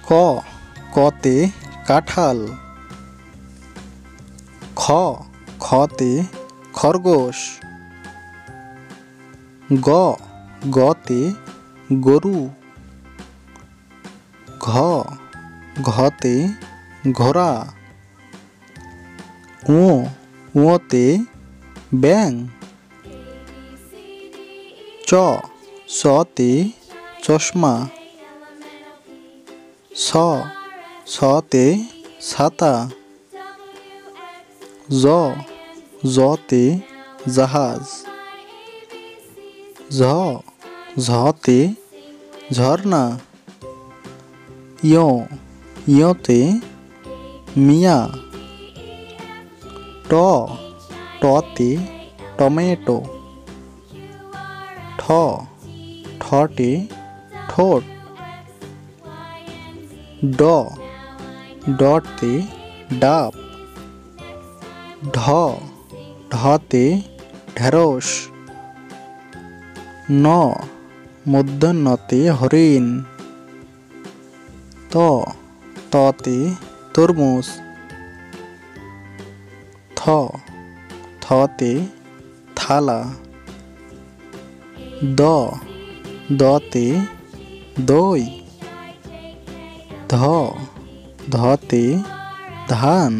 ক কতে কাঁঠাল। খ খতে খরগোশ। গ গতে গরু। ঘ ঘতে ঘোড়া। ও ওতে ব্যাঙ। চ চতে চশমা। ছ ছতে ছাতা। জ জতে জাহাজ। ঝ ঝতে ঝর্ণা। ইয় ইয়তে মিয়া। ট টতে টমেটো। ঠ ঠটে ঠোঁট। ড ডতে ডাব। ঢ ঢতে ঢেঁড়স। ন মূর্ধন্যতে হরিণ। ত ততে তরমুজ। থ থতে থালা। দ দতে দই। ধ ধতে ধান।